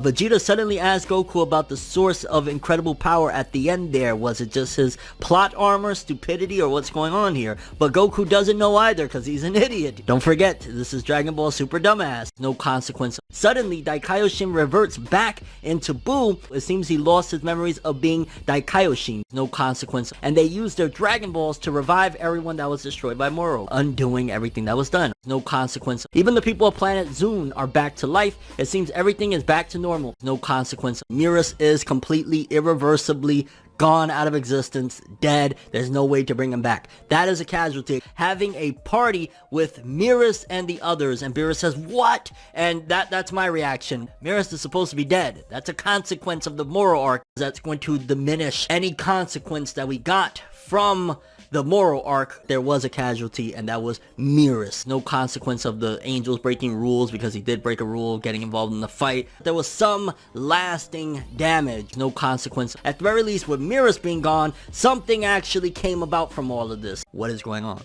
Vegeta suddenly asked Goku about the source of incredible power at the end there. Was it just his plot armor, stupidity, or what's going on here? But Goku doesn't know either because he's an idiot. Don't forget, this is Dragon Ball Super Dumbass. No consequence. Suddenly, Daikaioshin reverts back into Buu. It seems he lost his memories of being Daikaioshin. No consequence. And they used their Dragon Balls to revive everyone that was destroyed by Moro, undoing everything that was done. No consequence. Even the people of planet Zune are back to life. It seems everything is back to normal. No consequence. Mirus is completely, irreversibly gone out of existence, dead. There's no way to bring him back. That is a casualty. Having a party with Mirus and the others, and Beerus says, what? And that's my reaction. Mirus is supposed to be dead. That's a consequence of the Moro arc. That's going to diminish any consequence that we got from the Moro arc. There was a casualty, and that was Mirus. No consequence of the angels breaking rules, because he did break a rule, getting involved in the fight. There was some lasting damage. No consequence. At the very least, with Mirus being gone, something actually came about from all of this. What is going on?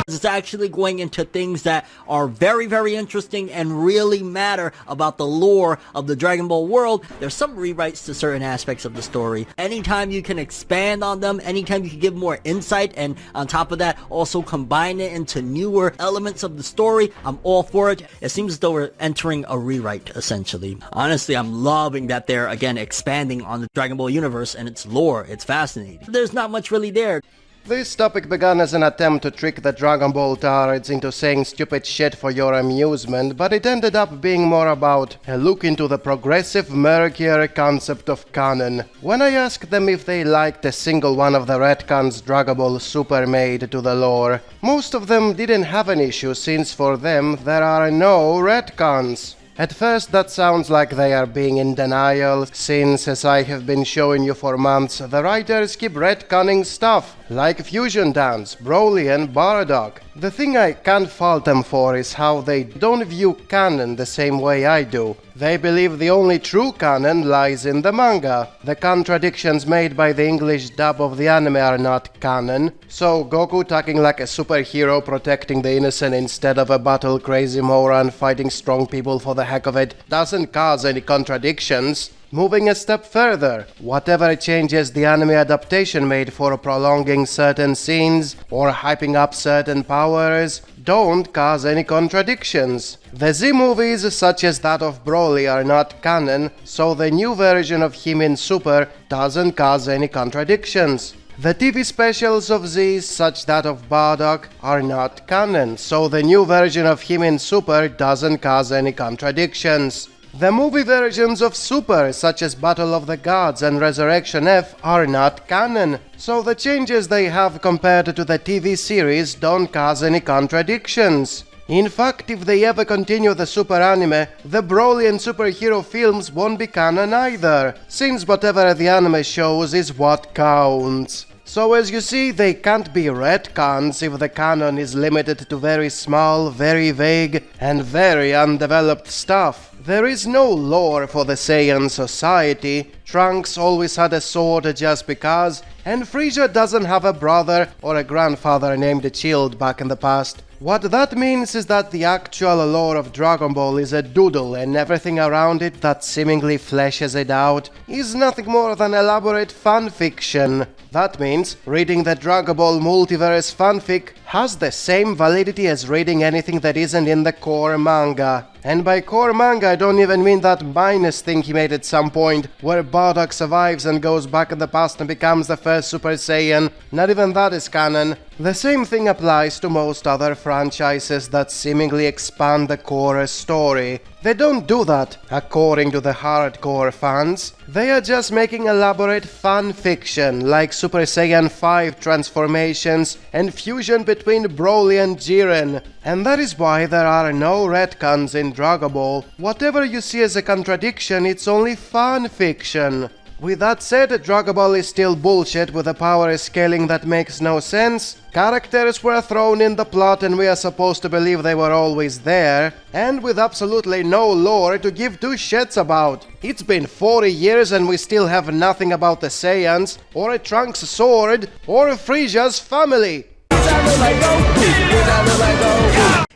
It's actually going into things that are very, very interesting and really matter about the lore of the Dragon Ball world. There's some rewrites to certain aspects of the story. Anytime you can expand on them, anytime you can give more insight, and on top of that, also combine it into newer elements of the story, I'm all for it. It seems as though we're entering a rewrite, essentially. Honestly, I'm loving that they're, again, expanding on the Dragon Ball universe and its lore. It's fascinating. There's not much really there. This topic began as an attempt to trick the Dragon Ball tards into saying stupid shit for your amusement, but it ended up being more about a look into the progressive, murkier concept of canon. When I asked them if they liked a single one of the retcons Dragon Ball Super made to the lore, most of them didn't have an issue, since for them there are no retcons. At first that sounds like they are being in denial, since, as I have been showing you for months, the writers keep retconning stuff, like Fusion Dance, Broly and Bardock. The thing I can't fault them for is how they don't view canon the same way I do. They believe the only true canon lies in the manga. The contradictions made by the English dub of the anime are not canon. So Goku talking like a superhero protecting the innocent instead of a battle-crazy moron fighting strong people for the heck of it doesn't cause any contradictions. Moving a step further, whatever changes the anime adaptation made for prolonging certain scenes or hyping up certain powers don't cause any contradictions. The Z movies, such as that of Broly, are not canon, so the new version of him in Super doesn't cause any contradictions. The TV specials of Z, such that of Bardock, are not canon, so the new version of him in Super doesn't cause any contradictions. The movie versions of Super, such as Battle of the Gods and Resurrection F, are not canon, so the changes they have compared to the TV series don't cause any contradictions. In fact, if they ever continue the Super anime, the Broly and superhero films won't be canon either, since whatever the anime shows is what counts. So as you see, they can't be retcons if the canon is limited to very small, very vague, and very undeveloped stuff. There is no lore for the Saiyan society. Trunks always had a sword just because, and Frieza doesn't have a brother or a grandfather named Chilled back in the past. What that means is that the actual lore of Dragon Ball is a doodle, and everything around it that seemingly fleshes it out is nothing more than elaborate fanfiction. That means reading the Dragon Ball multiverse fanfic has the same validity as reading anything that isn't in the core manga. And by core manga I don't even mean that minus thing he made at some point, where Bardock survives and goes back in the past and becomes the first Super Saiyan. Not even that is canon. The same thing applies to most other franchises that seemingly expand the core story. They don't do that, according to the hardcore fans. They are just making elaborate fan fiction, like Super Saiyan 5 transformations and fusion between Broly and Jiren. And that is why there are no retcons in Dragon Ball. Whatever you see as a contradiction, it's only fan fiction. With that said, Dragon Ball is still bullshit with a power scaling that makes no sense. Characters were thrown in the plot and we are supposed to believe they were always there, and with absolutely no lore to give two shits about. It's been 40 years and we still have nothing about the Saiyans, or a Trunks sword, or Frieza's family.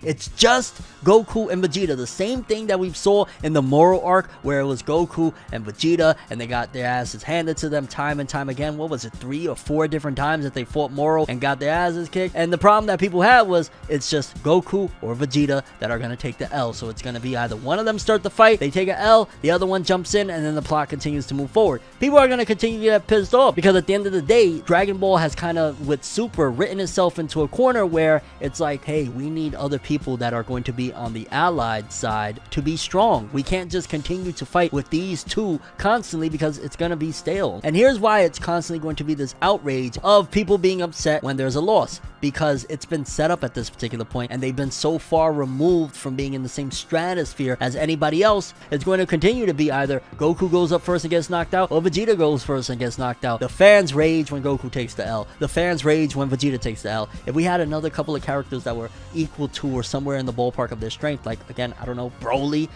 It's just Goku and Vegeta. The same thing that we saw in the Moro arc, where it was Goku and Vegeta, and they got their asses handed to them time and time again. What was it, 3 or 4 different times that they fought Moro and got their asses kicked? And the problem that people had was, it's just Goku or Vegeta that are going to take the L. So it's going to be either one of them start the fight, they take an L, the other one jumps in, and then the plot continues to move forward. People are going to continue to get pissed off, because at the end of the day, Dragon Ball has kind of, with Super, written itself into a corner where it's like, hey, we need other people that are going to be on the allied side to be strong. We can't just continue to fight with these two constantly, because it's going to be stale. And here's why it's constantly going to be this outrage of people being upset when there's a loss, because it's been set up at this particular point, and they've been so far removed from being in the same stratosphere as anybody else. It's going to continue to be either Goku goes up first and gets knocked out, or Vegeta goes first and gets knocked out. The fans rage when Goku takes the L. The fans rage when Vegeta takes the L. If we had another couple of characters that were equal to or somewhere in the ballpark of their strength, like, again, I don't know, Broly,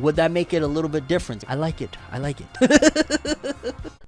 would that make it a little bit different? I like it. I like it.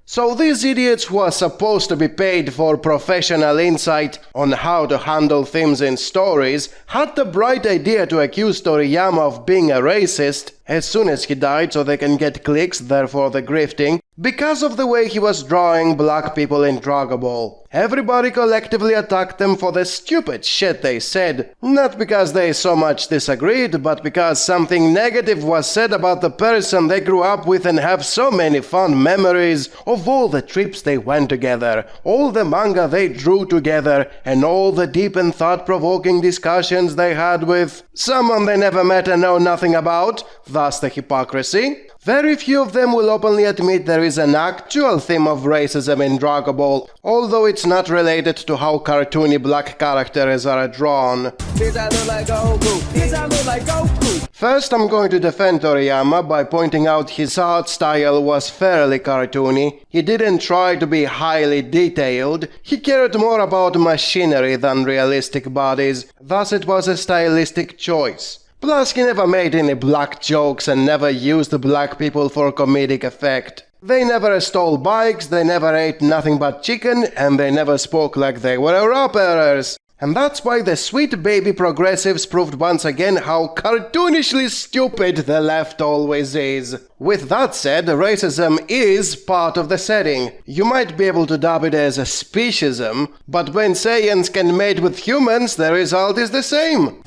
So these idiots who are supposed to be paid for professional insight on how to handle themes in stories had the bright idea to accuse Toriyama of being a racist as soon as he died, so they can get clicks, therefore the grifting, because of the way he was drawing black people in Dragon Ball. Everybody collectively attacked them for the stupid shit they said, not because they so much disagreed, but because something negative was said about the person they grew up with and have so many fond memories of all the trips they went together, all the manga they drew together, and all the deep and thought-provoking discussions they had with someone they never met and know nothing about, thus the hypocrisy. Very few of them will openly admit there is an actual theme of racism in Dragon Ball, although it's not related to how cartoony black characters are drawn. First, I'm going to defend Toriyama by pointing out his art style was fairly cartoony. He didn't try to be highly detailed. He cared more about machinery than realistic bodies, thus it was a stylistic choice. Plus, he never made any black jokes and never used black people for comedic effect. They never stole bikes, they never ate nothing but chicken, and they never spoke like they were rappers. And that's why the sweet baby progressives proved once again how cartoonishly stupid the left always is. With that said, racism is part of the setting. You might be able to dub it as a speciesism, but when Saiyans can mate with humans, the result is the same.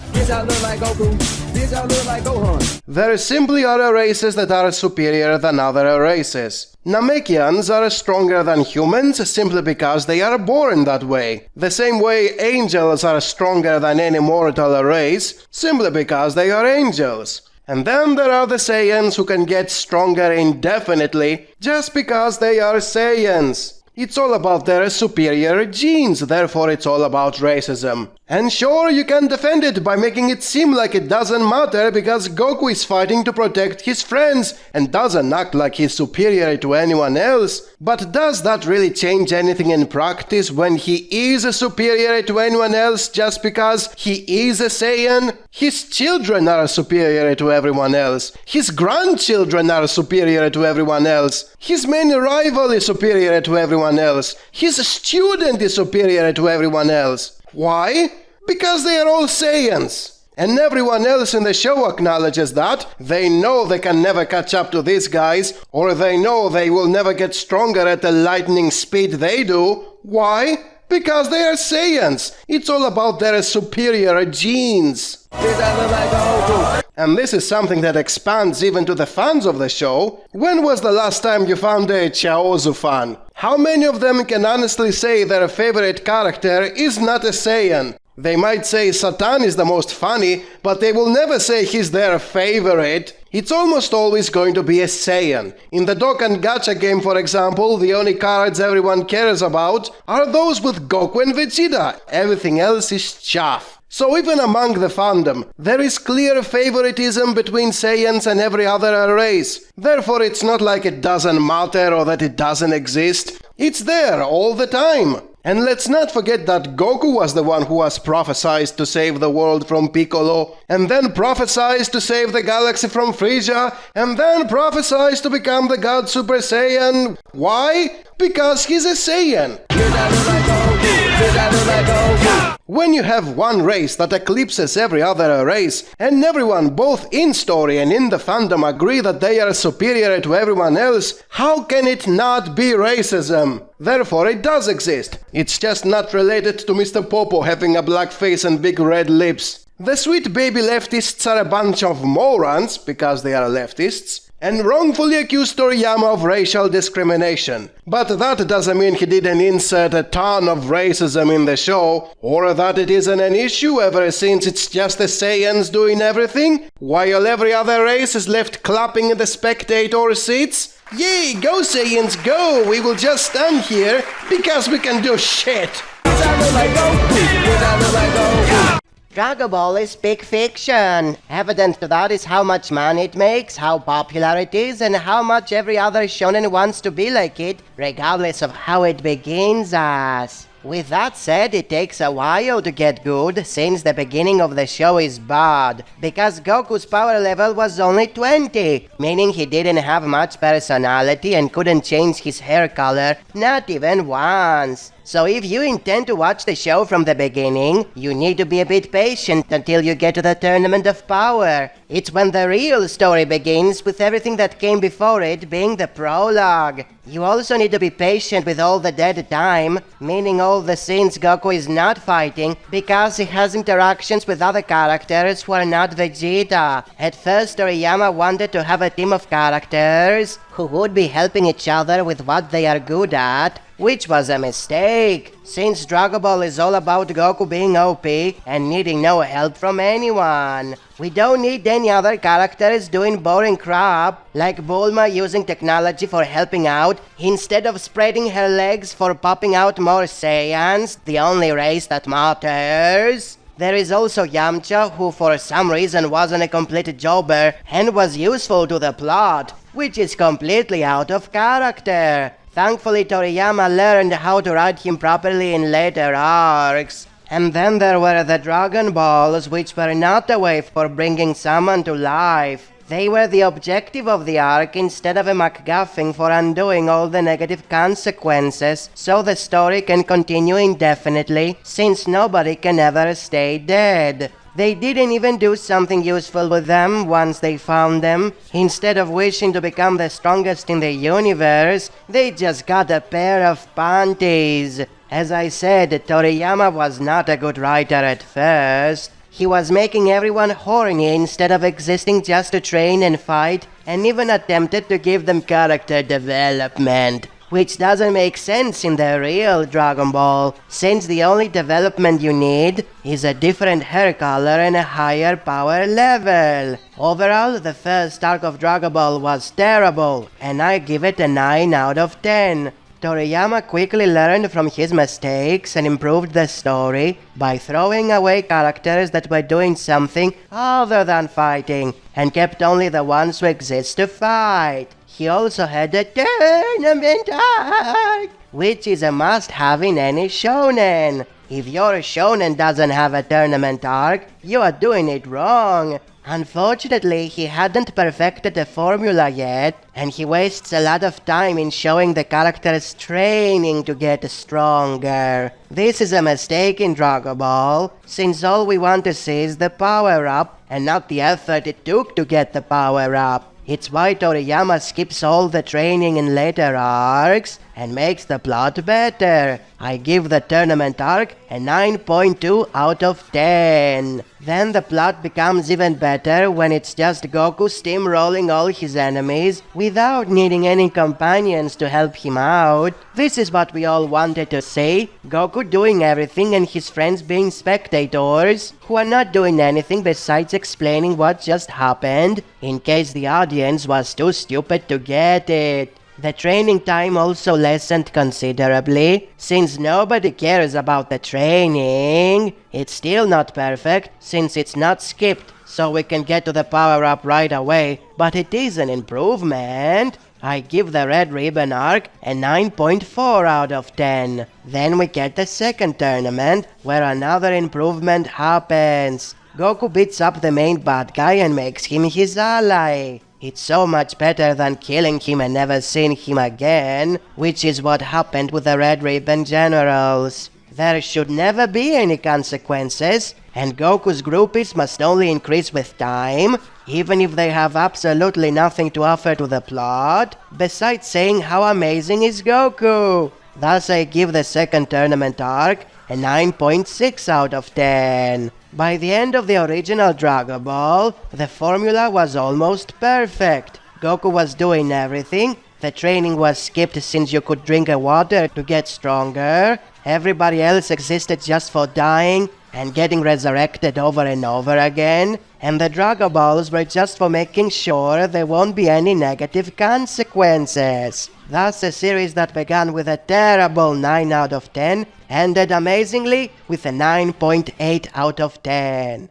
There simply are races that are superior than other races. Namekians are stronger than humans simply because they are born that way. The same way angels are stronger than any mortal race simply because they are angels. And then there are the Saiyans who can get stronger indefinitely just because they are Saiyans. It's all about their superior genes, therefore it's all about racism. And sure, you can defend it by making it seem like it doesn't matter because Goku is fighting to protect his friends and doesn't act like he's superior to anyone else. But does that really change anything in practice when he is superior to anyone else just because he is a Saiyan? His children are superior to everyone else. His grandchildren are superior to everyone else. His main rival is superior to everyone else. His student is superior to everyone else. Why? Because they are all Saiyans. And everyone else in the show acknowledges that. They know they can never catch up to these guys, or they know they will never get stronger at the lightning speed they do. Why? Because they are Saiyans. It's all about their superior genes. And this is something that expands even to the fans of the show. When was the last time you found a Chaozu fan? How many of them can honestly say their favorite character is not a Saiyan? They might say Satan is the most funny, but they will never say he's their favorite. It's almost always going to be a Saiyan. In the Dokkan Gacha game, for example, the only cards everyone cares about are those with Goku and Vegeta. Everything else is chaff. So even among the fandom, there is clear favoritism between Saiyans and every other race. Therefore, it's not like it doesn't matter or that it doesn't exist. It's there all the time. And let's not forget that Goku was the one who was prophesied to save the world from Piccolo, and then prophesied to save the galaxy from Frieza, and then prophesied to become the God Super Saiyan. Why? Because he's a Saiyan. When you have one race that eclipses every other race, and everyone both in story and in the fandom agree that they are superior to everyone else, how can it not be racism? Therefore it does exist. It's just not related to Mr. Popo having a black face and big red lips. The sweet baby leftists are a bunch of morons, because they are leftists, and wrongfully accused Toriyama of racial discrimination. But that doesn't mean he didn't insert a ton of racism in the show, or that it isn't an issue ever since it's just the Saiyans doing everything, while every other race is left clapping in the spectator seats. Yay, go Saiyans, go! We will just stand here, because we can do shit! Dragon Ball is big fiction. Evidence to that is how much money it makes, how popular it is, and how much every other shonen wants to be like it, regardless of how it begins us. With that said, it takes a while to get good, since the beginning of the show is bad, because Goku's power level was only 20, meaning he didn't have much personality and couldn't change his hair color, not even once. So if you intend to watch the show from the beginning, you need to be a bit patient until you get to the Tournament of Power. It's when the real story begins, with everything that came before it being the prologue. You also need to be patient with all the dead time, meaning all the scenes Goku is not fighting, because he has interactions with other characters who are not Vegeta. At first, Toriyama wanted to have a team of characters who would be helping each other with what they are good at, which was a mistake, since Dragon Ball is all about Goku being OP and needing no help from anyone. We don't need any other characters doing boring crap, like Bulma using technology for helping out, instead of spreading her legs for popping out more Saiyans, the only race that matters. There is also Yamcha, who for some reason wasn't a complete jobber and was useful to the plot, which is completely out of character. Thankfully, Toriyama learned how to write him properly in later arcs. And then there were the Dragon Balls, which were not a way for bringing someone to life. They were the objective of the arc instead of a MacGuffin for undoing all the negative consequences, so the story can continue indefinitely, since nobody can ever stay dead. They didn't even do something useful with them once they found them. Instead of wishing to become the strongest in the universe, they just got a pair of panties. As I said, Toriyama was not a good writer at first. He was making everyone horny instead of existing just to train and fight, and even attempted to give them character development, which doesn't make sense in the real Dragon Ball, since the only development you need is a different hair color and a higher power level. Overall, the first arc of Dragon Ball was terrible, and I give it a 9 out of 10. Toriyama quickly learned from his mistakes and improved the story by throwing away characters that were doing something other than fighting, and kept only the ones who exist to fight. He also had a tournament arc, which is a must-have in any shonen. If your shonen doesn't have a tournament arc, you are doing it wrong. Unfortunately, he hadn't perfected the formula yet, and he wastes a lot of time in showing the characters training to get stronger. This is a mistake in Dragon Ball, since all we want to see is the power-up, and not the effort it took to get the power-up. It's why Toriyama skips all the training in later arcs and makes the plot better. I give the tournament arc a 9.2 out of 10. Then the plot becomes even better when it's just Goku steamrolling all his enemies without needing any companions to help him out. This is what we all wanted to see, Goku doing everything and his friends being spectators who are not doing anything besides explaining what just happened, in case the audience was too stupid to get it. The training time also lessened considerably, since nobody cares about the training. It's still not perfect, since it's not skipped, so we can get to the power-up right away, but it is an improvement. I give the Red Ribbon arc a 9.4 out of 10. Then we get the second tournament, where another improvement happens. Goku beats up the main bad guy and makes him his ally. It's so much better than killing him and never seeing him again, which is what happened with the Red Ribbon Generals. there should never be any consequences, and Goku's groupies must only increase with time, even if they have absolutely nothing to offer to the plot, besides saying how amazing is Goku. Thus I give the second tournament arc a 9.6 out of 10. By the end of the original Dragon Ball, the formula was almost perfect. Goku was doing everything. The training was skipped since you could drink water to get stronger. Everybody else existed just for dying and getting resurrected over and over again. And the Dragon Balls were just for making sure there won't be any negative consequences. Thus, a series that began with a terrible 9 out of 10 ended amazingly with a 9.8 out of 10.